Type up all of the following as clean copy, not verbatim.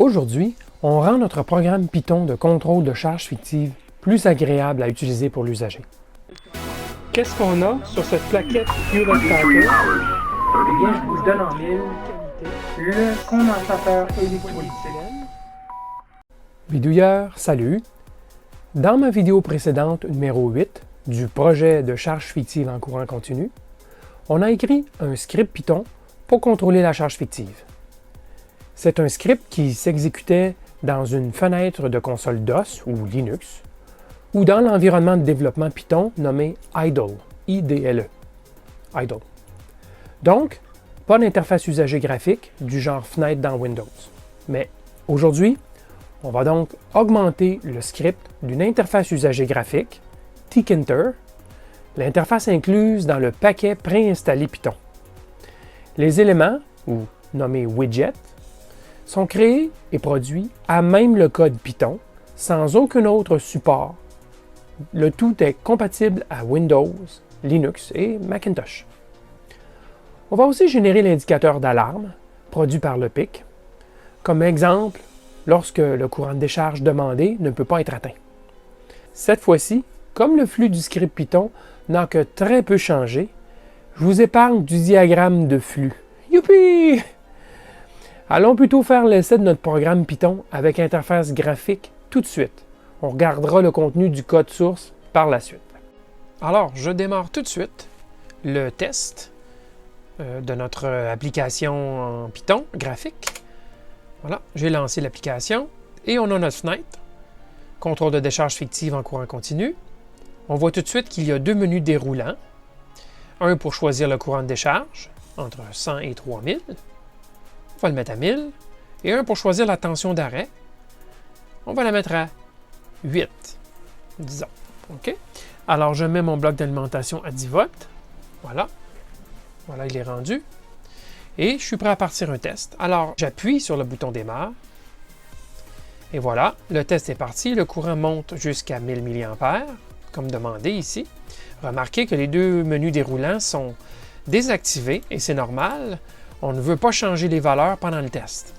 Aujourd'hui, on rend notre programme Python de contrôle de charge fictive plus agréable à utiliser pour l'usager. Qu'est-ce qu'on a sur cette plaquette Hewlett Packard? Eh bien, je vous donne en mille le condensateur électrolytique. Bidouilleur, salut! Dans ma vidéo précédente, numéro 8, du projet de charge fictive en courant continu, on a écrit un script Python pour contrôler la charge fictive. C'est un script qui s'exécutait dans une fenêtre de console DOS ou Linux, ou dans l'environnement de développement Python nommé idle, I-D-L-E, idle. Donc, pas d'interface usager graphique du genre fenêtre dans Windows. Mais aujourd'hui, on va donc augmenter le script d'une interface usager graphique, tkinter, l'interface incluse dans le paquet préinstallé Python. Les éléments, ou nommés widgets, sont créés et produits à même le code Python, sans aucun autre support. Le tout est compatible à Windows, Linux et Macintosh. On va aussi générer l'indicateur d'alarme, produit par le PIC, comme exemple lorsque le courant de décharge demandé ne peut pas être atteint. Cette fois-ci, comme le flux du script Python n'a que très peu changé, je vous épargne du diagramme de flux. Youpi! Allons plutôt faire l'essai de notre programme Python avec interface graphique tout de suite. On regardera le contenu du code source par la suite. Alors, je démarre tout de suite le test de notre application en Python graphique. Voilà, j'ai lancé l'application et on a notre fenêtre, contrôle de décharge fictive en courant continu. On voit tout de suite qu'il y a deux menus déroulants. Un pour choisir le courant de décharge, entre 100 et 3000. On va le mettre à 1000. Et un pour choisir la tension d'arrêt. On va la mettre à 8, disons. OK? Alors, je mets mon bloc d'alimentation à 10 volts. Voilà. Voilà, il est rendu. Et je suis prêt à partir un test. Alors, j'appuie sur le bouton démarre. Et voilà, le test est parti. Le courant monte jusqu'à 1000 mA, comme demandé ici. Remarquez que les deux menus déroulants sont désactivés et c'est normal. On ne veut pas changer les valeurs pendant le test.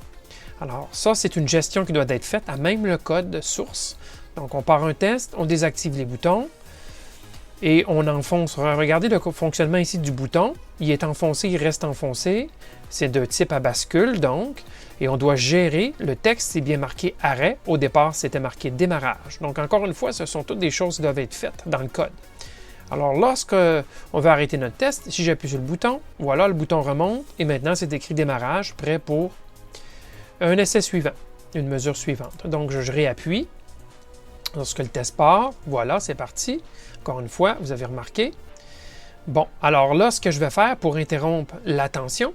Alors, ça, c'est une gestion qui doit être faite à même le code source. Donc, on part un test, on désactive les boutons et on enfonce. Regardez le fonctionnement ici du bouton. Il est enfoncé, il reste enfoncé. C'est de type à bascule, donc. Et on doit gérer. Le texte, c'est bien marqué arrêt. Au départ, c'était marqué démarrage. Donc, encore une fois, ce sont toutes des choses qui doivent être faites dans le code. Alors, lorsque on veut arrêter notre test, si j'appuie sur le bouton, voilà, le bouton remonte et maintenant, c'est écrit démarrage, prêt pour un essai suivant, une mesure suivante. Donc, je réappuie. Lorsque le test part, voilà, c'est parti. Encore une fois, vous avez remarqué. Bon, alors là, ce que je vais faire pour interrompre la tension,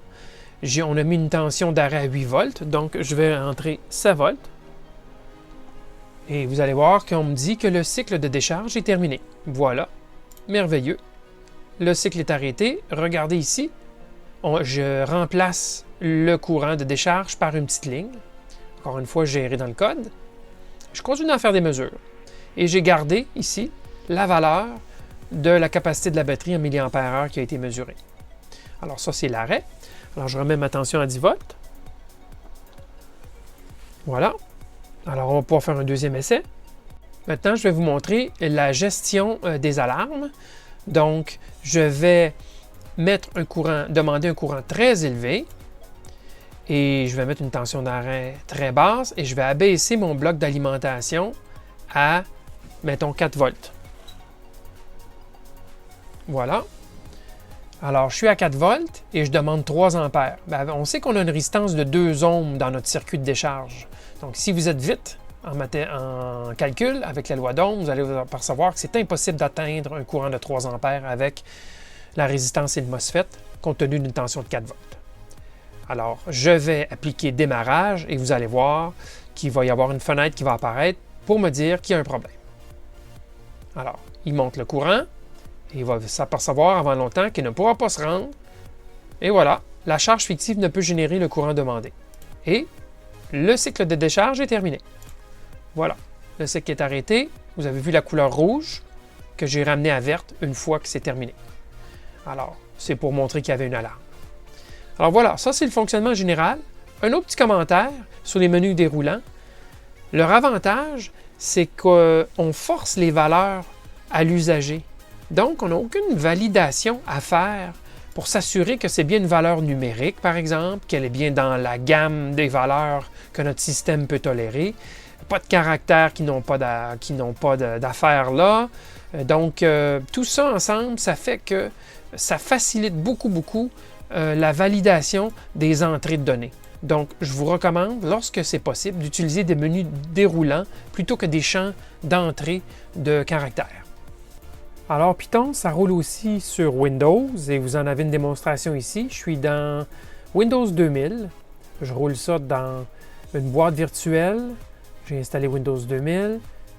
on a mis une tension d'arrêt à 8 volts, donc je vais entrer 7 volts. Et vous allez voir qu'on me dit que le cycle de décharge est terminé. Voilà, merveilleux. Le cycle est arrêté. Regardez ici, je remplace le courant de décharge par une petite ligne. Encore une fois, géré dans le code. Je continue à faire des mesures. Et j'ai gardé ici la valeur de la capacité de la batterie en mAh qui a été mesurée. Alors ça, c'est l'arrêt. Alors je remets ma tension à 10 volts. Voilà. Alors on va pouvoir faire un deuxième essai. Maintenant, je vais vous montrer la gestion des alarmes. Donc, je vais demander un courant très élevé. Et je vais mettre une tension d'arrêt très basse et je vais abaisser mon bloc d'alimentation à, mettons, 4 volts. Voilà. Alors, je suis à 4 volts et je demande 3 ampères. Ben, on sait qu'on a une résistance de 2 ohms dans notre circuit de décharge. Donc, si vous êtes vite en calcul avec la loi d'Ohm, vous allez percevoir que c'est impossible d'atteindre un courant de 3 ampères avec la résistance et le MOSFET compte tenu d'une tension de 4 volts. Alors, je vais appliquer démarrage et vous allez voir qu'il va y avoir une fenêtre qui va apparaître pour me dire qu'il y a un problème. Alors, il monte le courant et il va s'apercevoir avant longtemps qu'il ne pourra pas se rendre. Et voilà, la charge fictive ne peut générer le courant demandé. Et le cycle de décharge est terminé. Voilà, le cycle est arrêté. Vous avez vu la couleur rouge que j'ai ramenée à verte une fois que c'est terminé. Alors, c'est pour montrer qu'il y avait une alarme. Alors voilà, ça c'est le fonctionnement général. Un autre petit commentaire, sur les menus déroulants. Leur avantage, c'est qu'on force les valeurs à l'usager. Donc, on n'a aucune validation à faire pour s'assurer que c'est bien une valeur numérique, par exemple, qu'elle est bien dans la gamme des valeurs que notre système peut tolérer. Pas de caractères qui n'ont pas d'affaires là. Donc, tout ça ensemble, ça fait que ça facilite beaucoup la validation des entrées de données. Donc, je vous recommande, lorsque c'est possible, d'utiliser des menus déroulants plutôt que des champs d'entrée de caractères. Alors, Python, ça roule aussi sur Windows et vous en avez une démonstration ici. Je suis dans Windows 2000. Je roule ça dans une boîte virtuelle. J'ai installé Windows 2000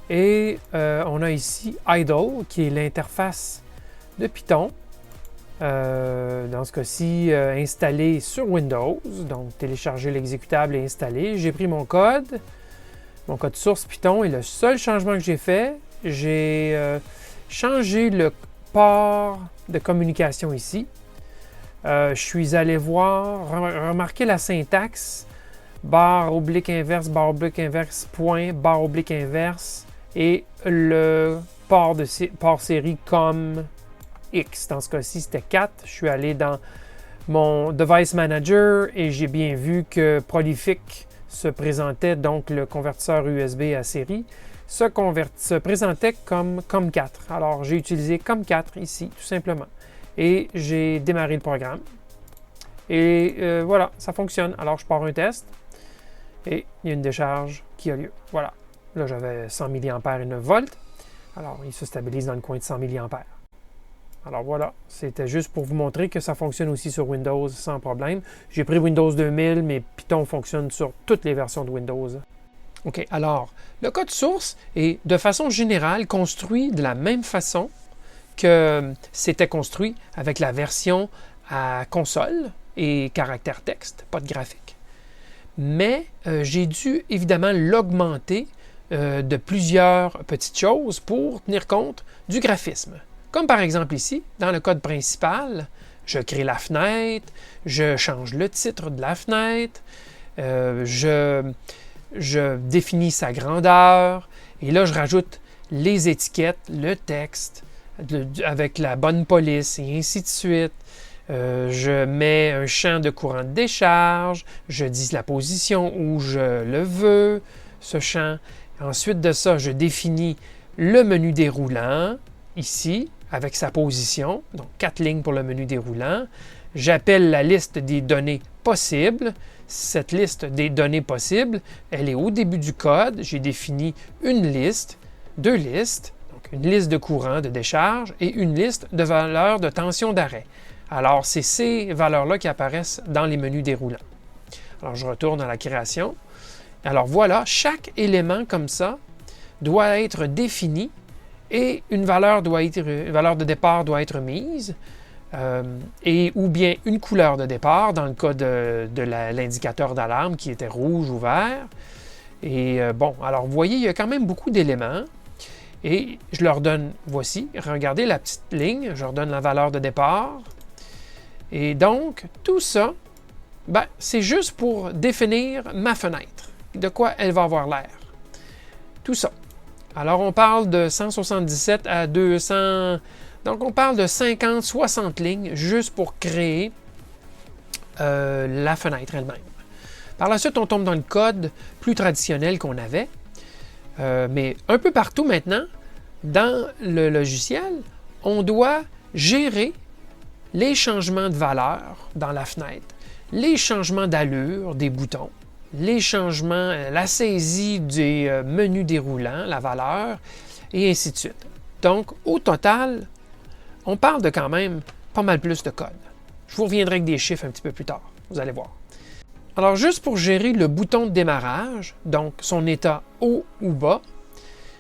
et on a ici idle qui est l'interface de Python. Dans ce cas-ci, installé sur Windows. Donc, télécharger l'exécutable et installer. J'ai pris mon code source Python et le seul changement que j'ai fait, j'ai changé le port de communication ici. Je suis allé voir, remarquer la syntaxe, barre oblique inverse, point, barre oblique inverse, et le port série comme X. Dans ce cas-ci, c'était 4. Je suis allé dans mon Device Manager et j'ai bien vu que Prolific se présentait, donc le convertisseur USB à série, se présentait comme COM4. Alors, j'ai utilisé COM4 ici, tout simplement. Et j'ai démarré le programme. Et voilà, ça fonctionne. Alors, je pars un test et il y a une décharge qui a lieu. Voilà. Là, j'avais 100 mA et 9 volts. Alors, il se stabilise dans le coin de 100 mA. Alors voilà, c'était juste pour vous montrer que ça fonctionne aussi sur Windows sans problème. J'ai pris Windows 2000, mais Python fonctionne sur toutes les versions de Windows. OK, alors, le code source est de façon générale construit de la même façon que c'était construit avec la version à console et caractère texte, pas de graphique. Mais j'ai dû évidemment l'augmenter de plusieurs petites choses pour tenir compte du graphisme. Comme par exemple ici, dans le code principal, je crée la fenêtre, je change le titre de la fenêtre, je définis sa grandeur, et là je rajoute les étiquettes, le texte, avec la bonne police, et ainsi de suite. Je mets un champ de courant de décharge, je dis la position où je le veux, ce champ. Ensuite de ça, je définis le menu déroulant, ici, avec sa position, donc 4 lignes pour le menu déroulant. J'appelle la liste des données possibles. Cette liste des données possibles, elle est au début du code. J'ai défini une liste, 2 listes, donc une liste de courant de décharge et une liste de valeurs de tension d'arrêt. Alors, c'est ces valeurs-là qui apparaissent dans les menus déroulants. Alors, je retourne à la création. Alors voilà, chaque élément comme ça doit être défini et une valeur de départ doit être mise, ou bien une couleur de départ, dans le cas de l'indicateur d'alarme qui était rouge ou vert. Et bon, alors vous voyez, il y a quand même beaucoup d'éléments. Et je leur donne, voici, regardez la petite ligne, je leur donne la valeur de départ. Et donc, tout ça, c'est juste pour définir ma fenêtre, de quoi elle va avoir l'air. Tout ça. Alors, on parle de 177 à 200... Donc, on parle de 50, 60 lignes juste pour créer la fenêtre elle-même. Par la suite, on tombe dans le code plus traditionnel qu'on avait. Mais un peu partout maintenant, dans le logiciel, on doit gérer les changements de valeur dans la fenêtre, les changements d'allure des boutons, les changements, la saisie des menus déroulants, la valeur, et ainsi de suite. Donc, au total, on parle de quand même pas mal plus de code. Je vous reviendrai avec des chiffres un petit peu plus tard, vous allez voir. Alors, juste pour gérer le bouton de démarrage, donc son état haut ou bas,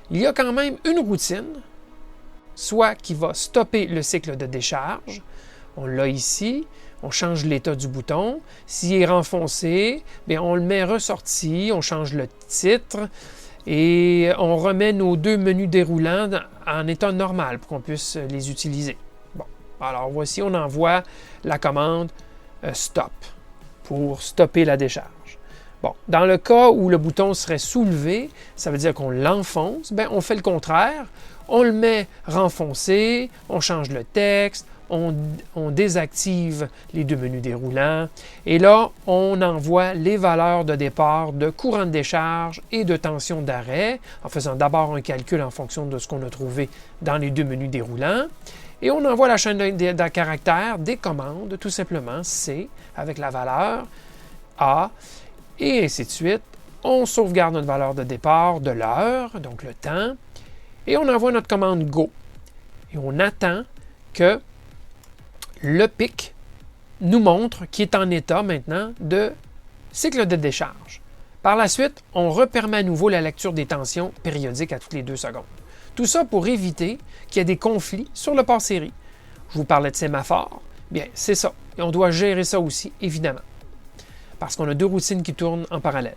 il y a quand même une routine, soit qui va stopper le cycle de décharge. On l'a ici, on change l'état du bouton. S'il est renfoncé, bien, on le met ressorti, on change le titre et on remet nos 2 menus déroulants en état normal pour qu'on puisse les utiliser. Bon, alors voici, on envoie la commande stop pour stopper la décharge. Bon, dans le cas où le bouton serait soulevé, ça veut dire qu'on l'enfonce, bien, on fait le contraire. On le met renfoncé, on change le texte, on désactive les deux menus déroulants et là, on envoie les valeurs de départ de courant de décharge et de tension d'arrêt en faisant d'abord un calcul en fonction de ce qu'on a trouvé dans les deux menus déroulants et on envoie la chaîne de caractères des commandes, tout simplement C avec la valeur A et ainsi de suite. On sauvegarde notre valeur de départ de l'heure, donc le temps, et on envoie notre commande Go. Et on attend que le pic nous montre qu'il est en état maintenant de cycle de décharge. Par la suite, on repermet à nouveau la lecture des tensions périodiques à toutes les 2 secondes. Tout ça pour éviter qu'il y ait des conflits sur le port série. Je vous parlais de sémaphore. Bien, c'est ça. Et on doit gérer ça aussi, évidemment. Parce qu'on a 2 routines qui tournent en parallèle.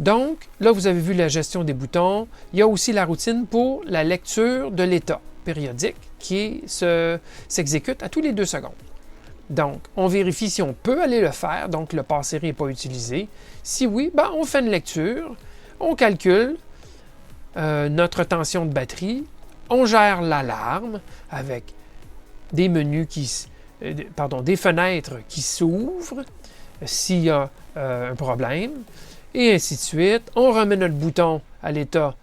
Donc, là, vous avez vu la gestion des boutons. Il y a aussi la routine pour la lecture de l'état périodique qui s'exécute à tous les 2 secondes. Donc, on vérifie si on peut aller le faire, donc le port série n'est pas utilisé. Si oui, ben, on fait une lecture, on calcule notre tension de batterie, on gère l'alarme avec des menus des fenêtres qui s'ouvrent s'il y a un problème, et ainsi de suite. On remet notre bouton à l'état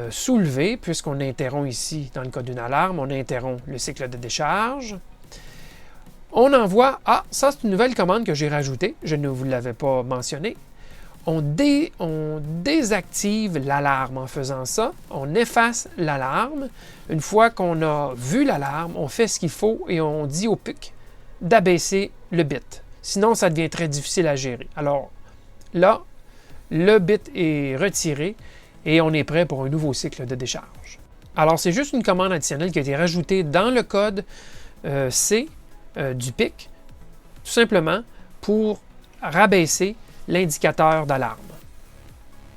soulevé, puisqu'on interrompt ici, dans le cas d'une alarme, on interrompt le cycle de décharge. On envoie, ça c'est une nouvelle commande que j'ai rajoutée, je ne vous l'avais pas mentionné. On désactive l'alarme en faisant ça, on efface l'alarme. Une fois qu'on a vu l'alarme, on fait ce qu'il faut et on dit au PUC d'abaisser le bit. Sinon, ça devient très difficile à gérer. Alors là, le bit est retiré et on est prêt pour un nouveau cycle de décharge. Alors, c'est juste une commande additionnelle qui a été rajoutée dans le code C du PIC, tout simplement pour rabaisser l'indicateur d'alarme.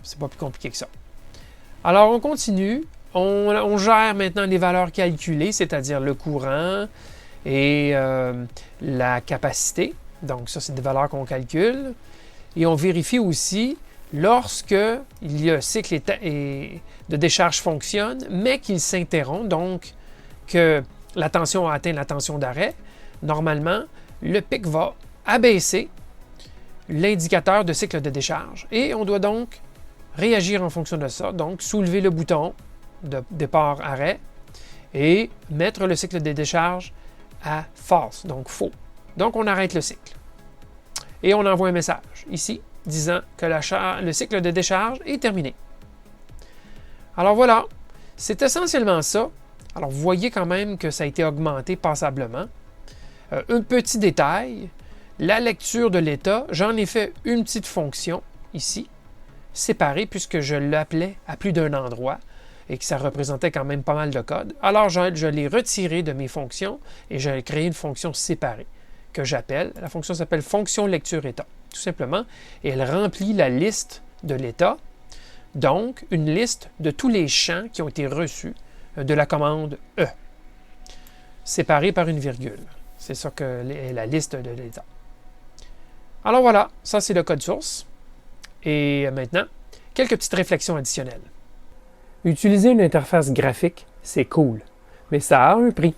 C'est pas plus compliqué que ça. Alors, on continue. On gère maintenant les valeurs calculées, c'est-à-dire le courant et la capacité. Donc, ça, c'est des valeurs qu'on calcule. Et on vérifie aussi lorsque le cycle de décharge fonctionne, mais qu'il s'interrompt, donc que la tension a atteint la tension d'arrêt, normalement, le pic va abaisser l'indicateur de cycle de décharge. Et on doit donc réagir en fonction de ça, donc soulever le bouton de départ-arrêt et mettre le cycle de décharge à false, donc faux. Donc, on arrête le cycle. Et on envoie un message ici disant que le cycle de décharge est terminé. Alors voilà, c'est essentiellement ça. Alors, vous voyez quand même que ça a été augmenté passablement. Un petit détail, la lecture de l'état, j'en ai fait une petite fonction ici, séparée, puisque je l'appelais à plus d'un endroit et que ça représentait quand même pas mal de code. Alors, je l'ai retiré de mes fonctions et j'ai créé une fonction séparée que j'appelle. La fonction s'appelle fonction lecture état, tout simplement, et elle remplit la liste de l'état, donc une liste de tous les champs qui ont été reçus de la commande E, séparée par une virgule. C'est ça que la liste de l'état. Alors voilà, ça c'est le code source. Et maintenant, quelques petites réflexions additionnelles. Utiliser une interface graphique, c'est cool, mais ça a un prix.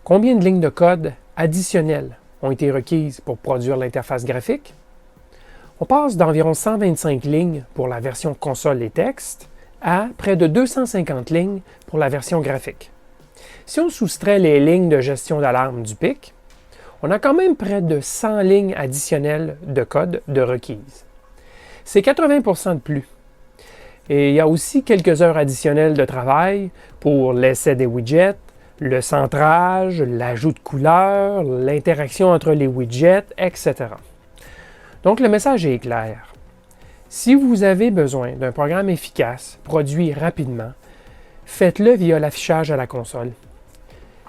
Combien de lignes de code additionnelles ont été requises pour produire l'interface graphique? On passe d'environ 125 lignes pour la version console et texte à près de 250 lignes pour la version graphique. Si on soustrait les lignes de gestion d'alarme du PIC, on a quand même près de 100 lignes additionnelles de code de requises. C'est 80% de plus. Et il y a aussi quelques heures additionnelles de travail pour l'essai des widgets, le centrage, l'ajout de couleurs, l'interaction entre les widgets, etc. Donc, le message est clair. Si vous avez besoin d'un programme efficace, produit rapidement, faites-le via l'affichage à la console.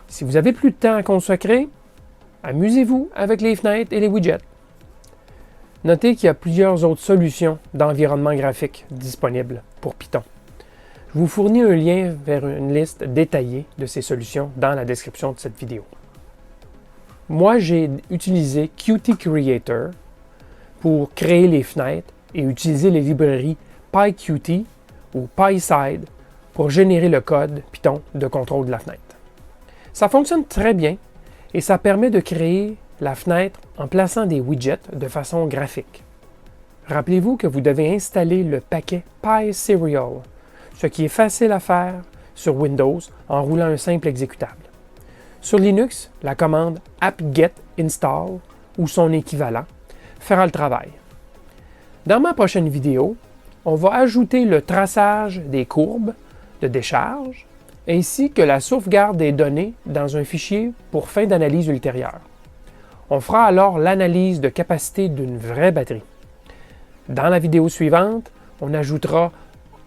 Si vous avez plus de temps à consacrer, amusez-vous avec les fenêtres et les widgets. Notez qu'il y a plusieurs autres solutions d'environnement graphique disponibles pour Python. Je vous fournis un lien vers une liste détaillée de ces solutions dans la description de cette vidéo. Moi, j'ai utilisé Qt Creator pour créer les fenêtres et utiliser les librairies PyQt ou PySide pour générer le code Python de contrôle de la fenêtre. Ça fonctionne très bien et ça permet de créer la fenêtre en plaçant des widgets de façon graphique. Rappelez-vous que vous devez installer le paquet PySerial, ce qui est facile à faire sur Windows en roulant un simple exécutable. Sur Linux, la commande apt-get install ou son équivalent fera le travail. Dans ma prochaine vidéo, on va ajouter le traçage des courbes de décharge ainsi que la sauvegarde des données dans un fichier pour fin d'analyse ultérieure. On fera alors l'analyse de capacité d'une vraie batterie. Dans la vidéo suivante, on ajoutera,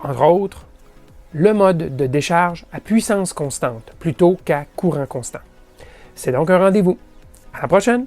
entre autres, le mode de décharge à puissance constante plutôt qu'à courant constant. C'est donc un rendez-vous. À la prochaine!